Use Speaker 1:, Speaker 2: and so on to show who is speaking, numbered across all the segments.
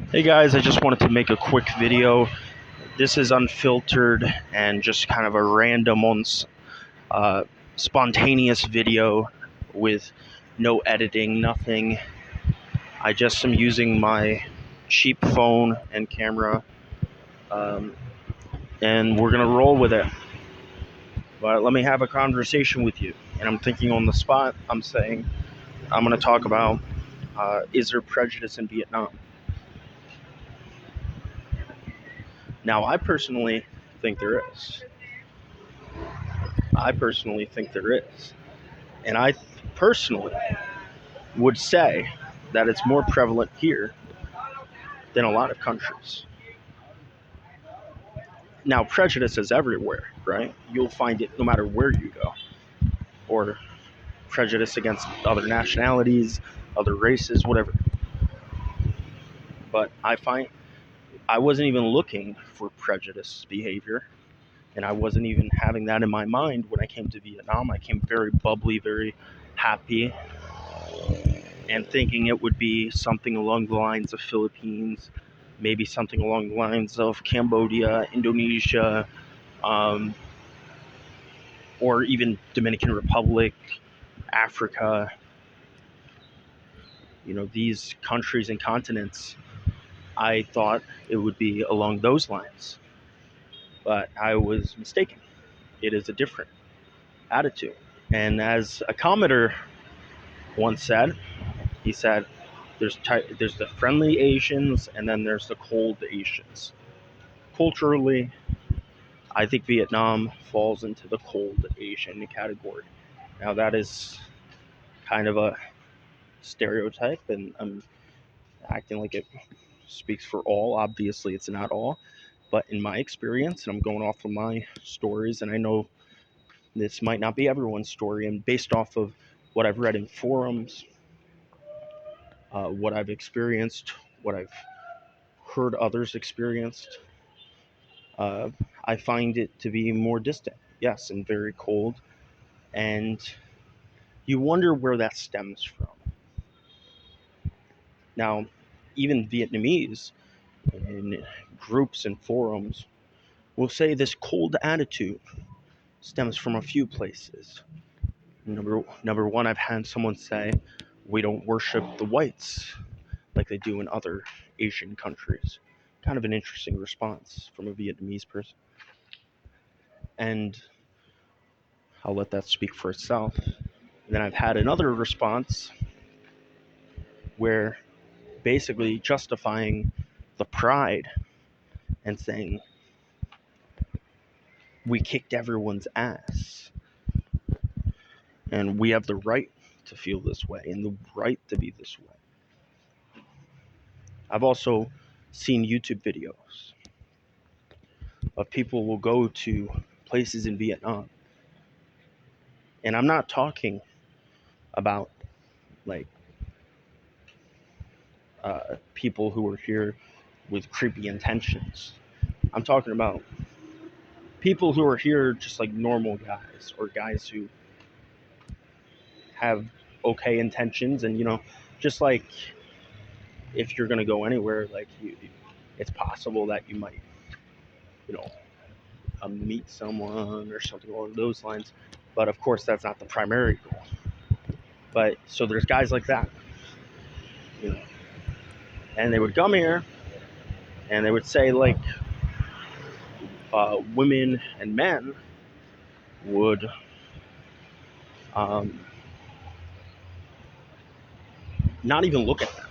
Speaker 1: Hey guys, I just wanted to make a quick video. This is unfiltered and just kind of a random uh, spontaneous video with no editing, nothing. I just am using my cheap phone and camera, um, and we're gonna roll with it. But let me have a conversation with you. And I'm thinking on the spot. I'm saying I'm gonna talk about is there prejudice in Vietnam? Now, I personally think there is. I personally think there is. And I personally would say that it's more prevalent here than a lot of countries. Now, prejudice is everywhere, right? You'll find it no matter where you go, or prejudice against other nationalities, other races, whatever. But I find I wasn't even looking for prejudice behavior, and I wasn't even having that in my mind when I came to Vietnam. I came very bubbly, very happy, and thinking it would be something along the lines of Philippines, maybe something along the lines of Cambodia, Indonesia, um, or even Dominican Republic, Africa. These countries and continents, I thought it would be along those lines, but I was mistaken. It is a different attitude. And as a commenter once said, he said, there's the friendly Asians and then there's the cold Asians. Culturally, I think Vietnam falls into the cold Asian category. Now, that is kind of a stereotype, and I'm acting like it speaks for all. Obviously, it's not all, but in my experience, and I'm going off of my stories, and I know this might not be everyone's story, and based off of what I've read in forums, what I've experienced, what I've heard others experienced, uh, I find it to be more distant, yes, and very cold. And you wonder where that stems from. Now, even Vietnamese in groups and forums will say this cold attitude stems from a few places. Number one, I've had someone say, we don't worship the whites like they do in other Asian countries. Kind of an interesting response from a Vietnamese person. And I'll let that speak for itself. And then I've had another response where basically justifying the pride and saying, we kicked everyone's ass and we have the right to feel this way and the right to be this way. I've also seen YouTube videos of people will go to places in Vietnam, and I'm not talking about like people who are here with creepy intentions. I'm talking about people who are here just like normal guys, or guys who have okay intentions, and just like if you're gonna go anywhere, like it's possible that you might, you know, meet someone or something along those lines. But of course, that's not the primary goal. But so there's guys like that, you know, and they would come here and they would say like women and men would um, not even look at them,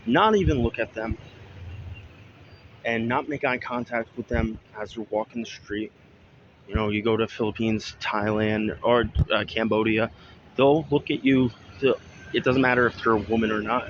Speaker 1: not even look at them, and not make eye contact with them as they're walking the street. You go to Philippines, Thailand, or Cambodia, they'll look at you. It doesn't matter if they're a woman or not.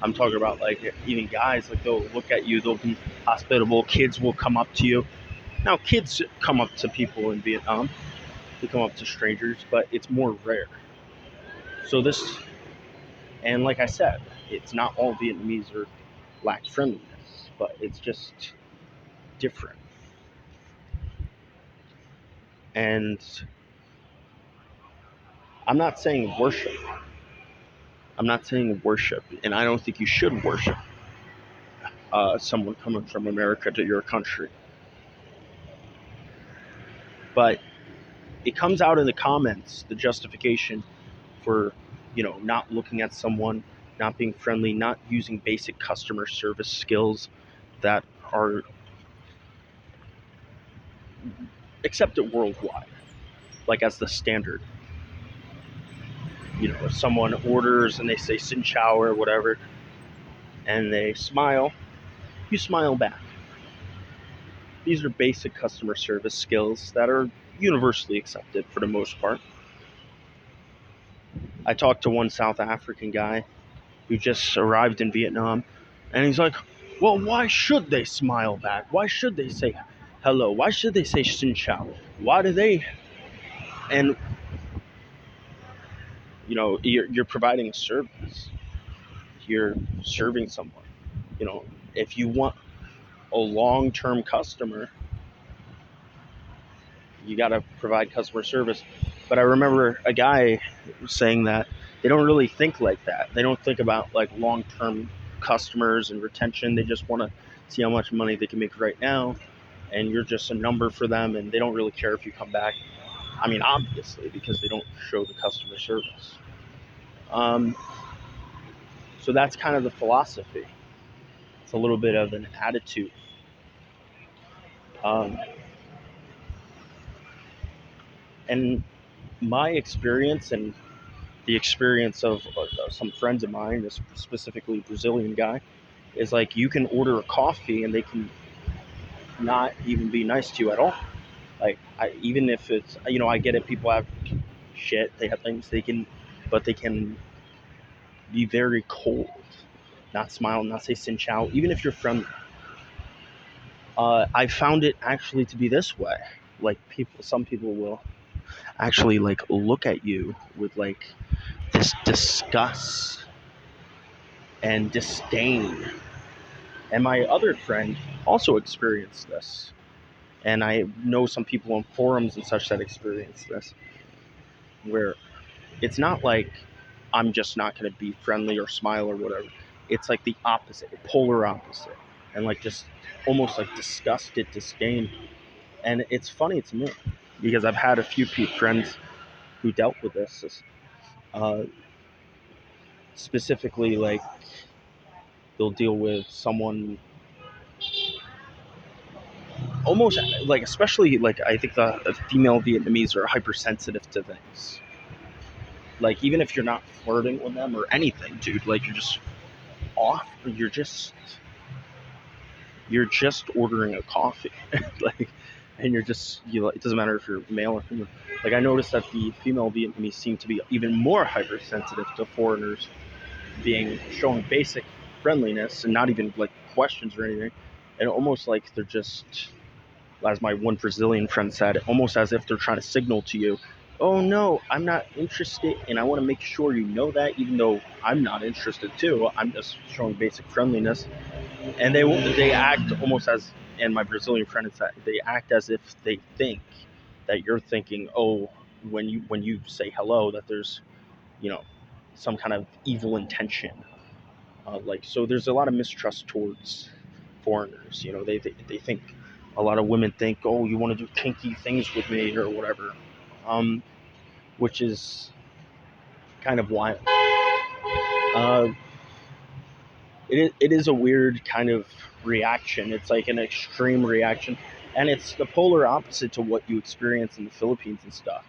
Speaker 1: I'm talking about like even guys. Like they'll look at you. They'll be hospitable. Kids will come up to you. Now, kids come up to people in Vietnam. They come up to strangers, but it's more rare. So this, and like I said, it's not all Vietnamese are lack friendliness, but it's just different. And I'm not saying worship. I'm not saying worship, and I don't think you should worship. someone coming from America to your country. But it comes out in the comments, the justification for, not looking at someone, not being friendly, not using basic customer service skills that are accepted worldwide, like as the standard. If someone orders and they say "Xin Chao" or whatever, and they smile, you smile back. These are basic customer service skills that are universally accepted for the most part. I talked to one South African guy who just arrived in Vietnam, and he's like, "Well, why should they smile back? Why should they say hello? Why should they say "Xin Chao"? Why do they?" And you're providing a service. You're serving someone. If you want a long-term customer, you got to provide customer service. But I remember a guy saying that they don't really think like that. They don't think about like long-term customers and retention. They just want to see how much money they can make right now, and you're just a number for them, and they don't really care if you come back. I mean, obviously, because they don't show the customer service. Um, so that's kind of the philosophy. It's a little bit of an attitude. Um, and my experience and the experience of some friends of mine, this specifically Brazilian guy, is like you can order a coffee and they can not even be nice to you at all. Like even if it's I get it. People have shit. They have things they can, but they can be very cold, not smile, not say "Xin Chao," even if you're friendly. I found it actually to be this way. Like some people will actually like look at you with like this disgust and disdain. And my other friend also experienced this. And I know some people on forums and such that experience this, where it's not like I'm just not going to be friendly or smile or whatever. It's like the opposite, the polar opposite. And like just almost like disgusted disdain. And it's funny to me because I've had a few friends who dealt with this. Uh, Specifically, like they'll deal with someone almost like, especially like I think the female Vietnamese are hypersensitive to things. Like even if you're not flirting with them or anything, dude, like you're just off. You're just ordering a coffee, like, and it doesn't matter if you're male or female. Like I noticed that the female Vietnamese seem to be even more hypersensitive to foreigners being showing basic friendliness and not even like questions or anything, and almost like they're just, as my one Brazilian friend said, almost as if they're trying to signal to you, "Oh no, I'm not interested, and I want to make sure you know that, even though I'm not interested too. I'm just showing basic friendliness." And they act almost as, and my Brazilian friend said, they act as if they think that you're thinking, "Oh, when you say hello, that there's you know some kind of evil intention." So there's a lot of mistrust towards foreigners. They think, a lot of women think, "Oh, you want to do kinky things with me or whatever," um, which is kind of wild. Uh, it is a weird kind of reaction. It's like an extreme reaction, and it's the polar opposite to what you experience in the Philippines and stuff.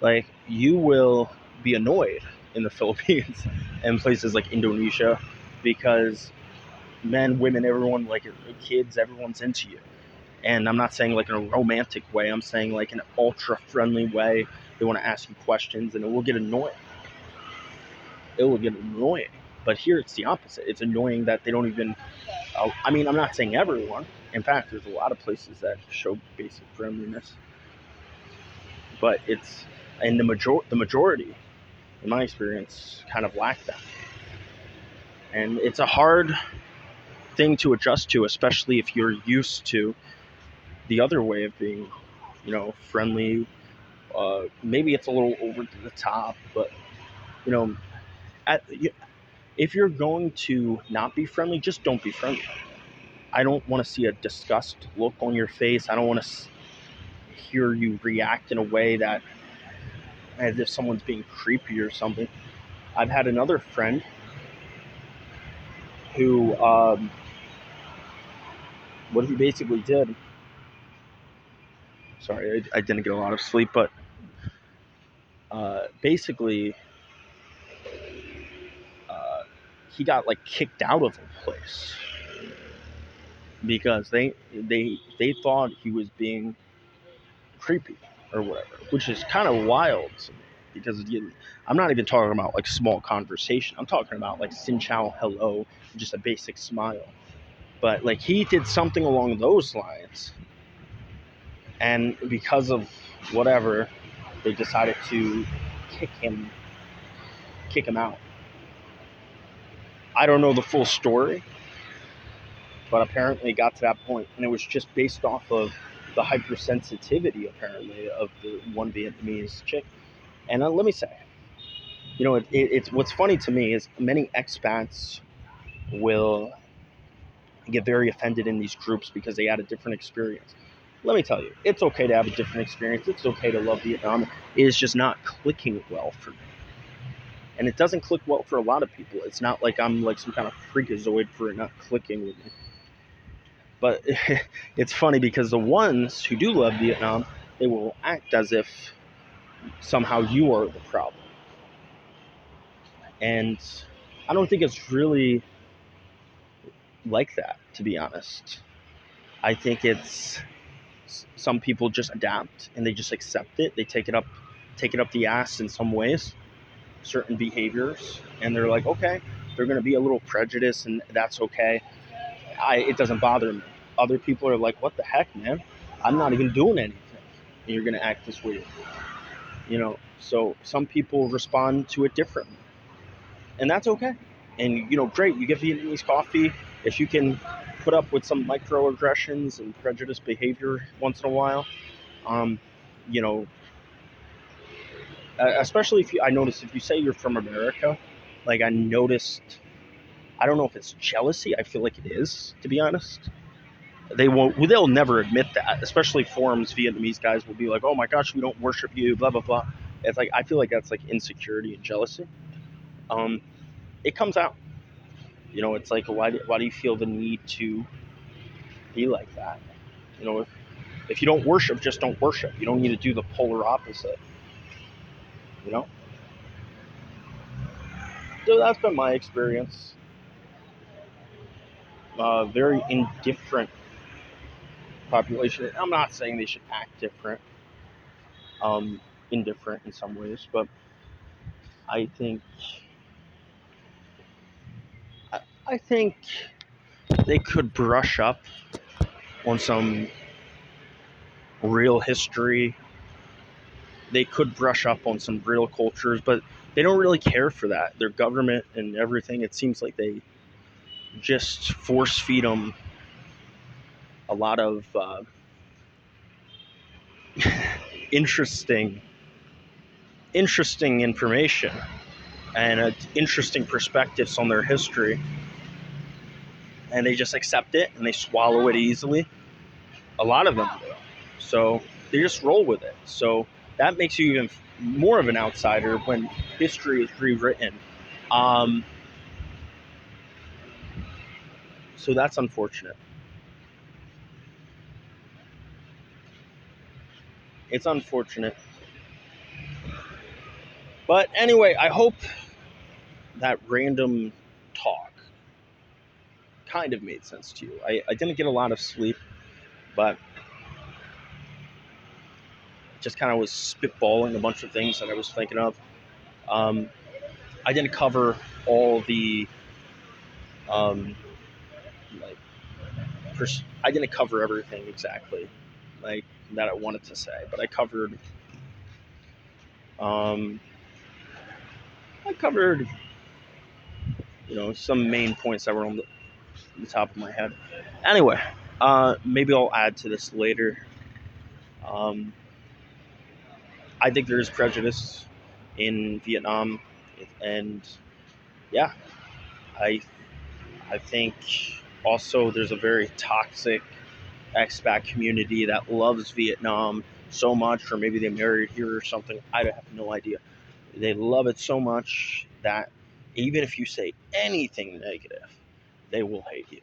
Speaker 1: Like you will be annoyed in the Philippines and places like Indonesia because men, women, everyone, like kids, everyone's into you. And I'm not saying like in a romantic way. I'm saying like in an ultra friendly way. They want to ask you questions, and it will get annoying. It will get annoying. But here it's the opposite. It's annoying that they don't even. I mean, I'm not saying everyone. In fact, there's a lot of places that show basic friendliness, but it's, and the majority, in my experience, kind of lack that. And it's a hard thing to adjust to, especially if you're used to the other way of being, friendly. Maybe it's a little over the top, but you know, at, if you're going to not be friendly, just don't be friendly. I don't want to see a disgust look on your face. I don't want to hear you react in a way that as if someone's being creepy or something. I've had another friend who, what he basically did. Sorry, I didn't get a lot of sleep, but basically, uh, he got like kicked out of a place because they thought he was being creepy or whatever, which is kind of wild because I'm not even talking about like small conversation. I'm talking about like sin chow hello, just a basic smile. But like he did something along those lines, and because of whatever, they decided to kick him kick him out. I don't know the full story, but apparently it got to that point, and it was just based off of the hypersensitivity apparently of the one Vietnamese chick. And let me say, it's what's funny to me is many expats will get very offended in these groups because they had a different experience. Let me tell you, it's okay to have a different experience. It's okay to love Vietnam. It is just not clicking well for me. And it doesn't click well for a lot of people. It's not like I'm like some kind of freakazoid for it not clicking with me. But it's funny because the ones who do love Vietnam, they will act as if somehow you are the problem. And I don't think it's really like that, to be honest. I think it's some people just adapt and they just accept it. They take it up the ass in some ways, certain behaviors, and they're like, okay, they're going to be a little prejudiced, and that's okay. It doesn't bother me. Other people are like, what the heck, man? I'm not even doing anything, and you're going to act this way. So some people respond to it differently, and that's okay. And great, you get Vietnamese coffee. If you can put up with some microaggressions and prejudiced behavior once in a while, um, you know, especially I notice if you say you're from America, like I noticed, I don't know if it's jealousy. I feel like it is, to be honest. They'll never admit that, especially forums. Vietnamese guys will be like, oh my gosh, we don't worship you, blah, blah, blah. It's like, I feel like that's like insecurity and jealousy. It comes out, it's like, why do you feel the need to be like that? If you don't worship, just don't worship. You don't need to do the polar opposite, you know? So that's been my experience. Very indifferent population. I'm not saying they should act different, indifferent in some ways, but I think I think they could brush up on some real history. They could brush up on some real cultures, but they don't really care for that. Their government and everything, it seems like they just force feed them a lot of interesting information and interesting perspectives on their history, and they just accept it and they swallow it easily. A lot of them do. So they just roll with it. So that makes you even more of an outsider when history is rewritten. Um, so that's unfortunate. It's unfortunate. But anyway, I hope that random talk kind of made sense to you. I didn't get a lot of sleep, but just kind of was spitballing a bunch of things that I was thinking of. I didn't cover all the um, like I didn't cover everything exactly like that I wanted to say, but um, I covered some main points that were on the top of my head. Anyway, maybe I'll add to this later. Um, I think there is prejudice in Vietnam, and yeah, I I think Also, there's a very toxic expat community that loves Vietnam so much, or maybe they married here or something. I have no idea. They love it so much that even if you say anything negative, they will hate you.